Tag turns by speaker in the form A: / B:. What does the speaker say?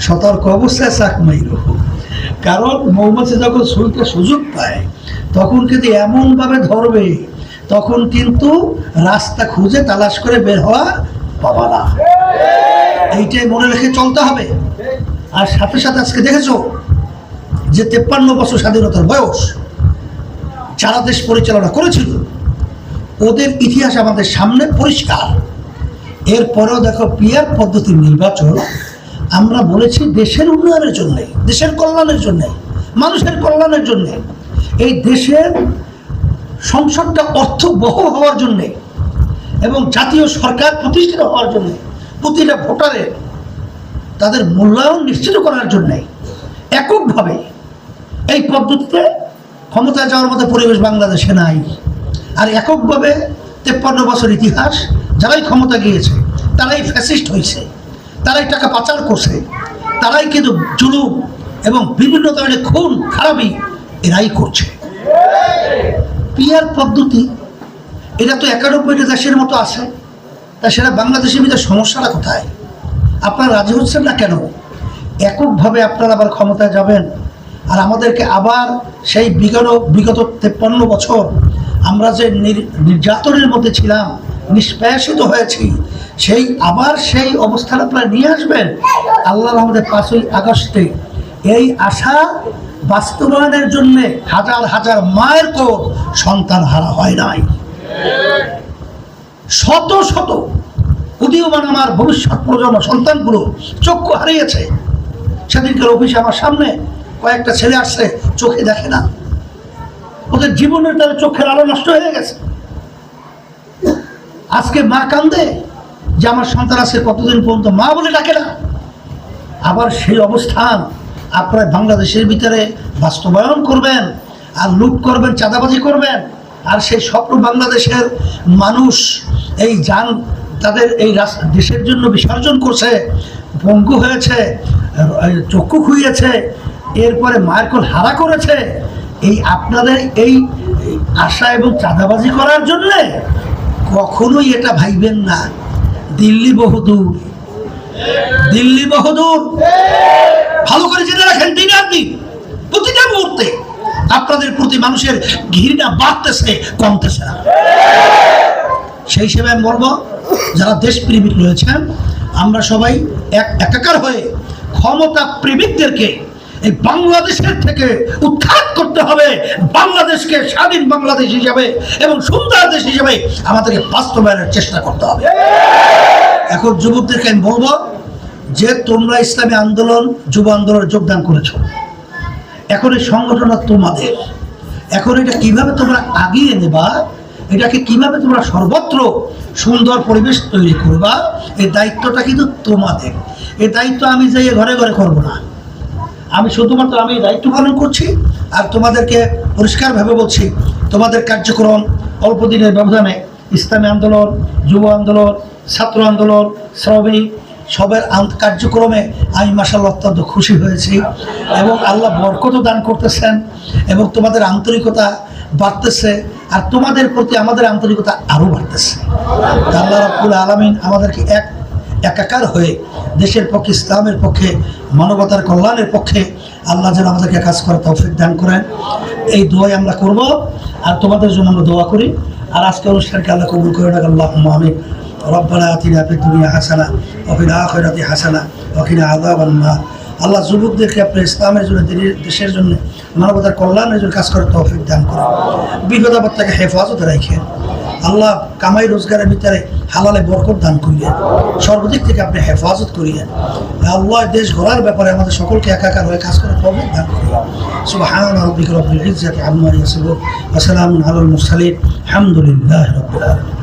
A: সতর্ক অবস্থায় চাক মাইল। কারণ মৌমাছি যখন শুলতে সুযোগ পায় তখন কিন্তু এমনভাবে ধরবে, তখন কিন্তু রাস্তা খুঁজে তালাশ করে বের হওয়া পাবা না। এইটাই মনে রেখে চলতে হবে। আর সাথে সাথে আজকে দেখেছো যে 53 বছর স্বাধীনতার বয়স যারা দেশ পরিচালনা করেছিল ওদের ইতিহাস আমাদের সামনে পরিষ্কার। এরপরেও দেখো পিয়ার পদ্ধতির নির্বাচন, আমরা বলেছি দেশের উন্নয়নের জন্যে, দেশের কল্যাণের জন্যে, মানুষের কল্যাণের জন্যে, এই দেশের সংসদটা অর্থবহ হওয়ার জন্যে এবং জাতীয় সরকার প্রতিষ্ঠিত হওয়ার জন্যে, প্রতিটা ভোটারের তাদের মূল্যায়ন নিশ্চিত করার জন্যে এককভাবে এই পদ্ধতিতে ক্ষমতায় যাওয়ার মতো পরিবেশ বাংলাদেশে নাই। আর এককভাবে 53 বছর ইতিহাস যারাই ক্ষমতা গিয়েছে তারাই ফ্যাসিস্ট হয়েছে, তারাই টাকা পাচার করছে, তারাই কিন্তু জুলুম এবং বিভিন্ন ধরনের খুন খারাপি এরাই করছে। পিয়ার পদ্ধতি এটা তো 91টা দেশের মতো আছে, তা সেটা বাংলাদেশের ভিতরে সমস্যাটা কোথায়? আপনারা রাজি হচ্ছেন না কেন? এককভাবে আপনারা আবার ক্ষমতায় যাবেন আর আমাদেরকে আবার সেই বিগত 53 বছর আমরা যে নির্যাতনের মধ্যে ছিলাম, নিষ্পেষিত হয়েছি, আবার সেই অবস্থান আপনারা নিয়ে আসবেন। আল্লাহ আমাদের 5ই আগস্টে এই আশা বাস্তবায়নের জন্য হাজার হাজার মায়ের কোল সন্তান হারা হয় নাই, শত শত উদীয়মান আমার ভবিষ্যৎ প্রজন্ম সন্তানগুলো চক্ষু হারিয়েছে। সেদিনকার অফিসে আমার সামনে কয়েকটা ছেলে আসছে, চোখে দেখে না, ওদের জীবনের তাদের চোখের আলো নষ্ট হয়ে গেছে। আজকে মা কান্দে যে আমার সন্তান আজকে কতদিন পর্যন্ত মা বলে ডাকে না। আবার সেই অবস্থান আপনারা বাংলাদেশের ভিতরে বাস্তবায়ন করবেন আর লুট করবেন, চাঁদাবাজি করবেন। আর সেই স্বপ্ন বাংলাদেশের মানুষ এই যান তাদের এই দেশের জন্য বিসর্জন করছে, পঙ্গু হয়েছে, চক্ষু খুইয়েছে, এরপরে মায়ের কোল হারা করেছে। এই আপনাদের এই আশা এবং চাঁদাবাজি করার জন্যে কখনোই এটা ভাইবেন না। দিল্লি বহুদূর, দিল্লি বহুদূর। ভালো করে জেনে রাখেন, দিনের দিন প্রতিটা মুহূর্তে আপনাদের প্রতি মানুষের ঘৃণা বাড়তেছে, কমতেছে না। সেই হিসেবে আমি বলবো, যারা দেশপ্রেমিক রয়েছেন আমরা সবাই একাকার হয়ে ক্ষমতা প্রেমিকদেরকে এই বাংলাদেশের থেকে উৎখাত করতে হবে। বাংলাদেশকে স্বাধীন বাংলাদেশ হিসাবে এবং সুন্দর দেশ হিসাবে আমাদেরকে বাস্তবায়নের চেষ্টা করতে হবে। এখন যুবকদেরকে আমি বলবো যে তোমরা ইসলামী আন্দোলন, যুব আন্দোলনে যোগদান করেছো, এখন এই সংগঠনটা তোমাদের। এখন এটা কিভাবে তোমরা আগিয়ে নেবা, এটাকে কিভাবে তোমরা সর্বত্র সুন্দর পরিবেশ তৈরি করবা, এই দায়িত্বটা কিন্তু তোমাদের। এই দায়িত্ব আমি যাই ঘরে ঘরে করবো না, আমি শুধুমাত্র আমি দায়িত্ব পালন করছি। আর তোমাদেরকে পরিষ্কারভাবে বলছি, তোমাদের কার্যক্রম অল্প দিনের ব্যবধানে ইসলামী আন্দোলন, যুব আন্দোলন, ছাত্র আন্দোলন, শ্রমিক সবের কার্যক্রমে আমি মাশাআল্লাহ অত্যন্ত খুশি হয়েছি এবং আল্লাহ বরকতও দান করতেছেন এবং তোমাদের আন্তরিকতা বাড়তেছে আর তোমাদের প্রতি আমাদের আন্তরিকতা আরও বাড়তেছে। আল্লাহ রাব্বুল আলামিন আমাদেরকে একাকার হয়ে দেশের পক্ষে, ইসলামের পক্ষে, মানবতার কল্যাণের পক্ষে আল্লাহ যেন আমাদেরকে কাজ করার তৌফিক দান করেন, এই দোয়াই আমরা করব। আর তোমাদের জন্য আমরা দোয়া করি। আর আজকে অনুষ্ঠানকে আল্লাহ কবুল করে রাখ। আল্লাহুম্মা আমিন। রব্বানা আতিনা ফিদ দুনিয়া হাসানা ওয়া ফিল আখিরাতি হাসানা ওয়া কিনা আযাবান নার। আল্লাহ যুবকদেরকে আপনার ইসলামের জন্য, দেশের জন্য, মানবতার কল্যাণের জন্য কাজ করার তৌফিক দান করেন। বিপদ আপদ থেকে হেফাজতে রাখেন। আল্লাহ কামাই রোজগারের ভিতরে হালালে বরকত দান করিয়েন, সর্বদিক থেকে আপনি হেফাজত করিয়েন। আল্লাহ দেশ গড়ার ব্যাপারে আমাদের সকলকে একাকার হয়ে কাজ করার তৌফিক দান করিয়েন। সুবহান রাব্বিকা রাব্বিল ইজ্জাতি আম্মা ইয়াসিফুন ওয়া সালামুন আলাল মুরসালিন আলহামদুলিল্লাহি রাব্বিল আলামিন।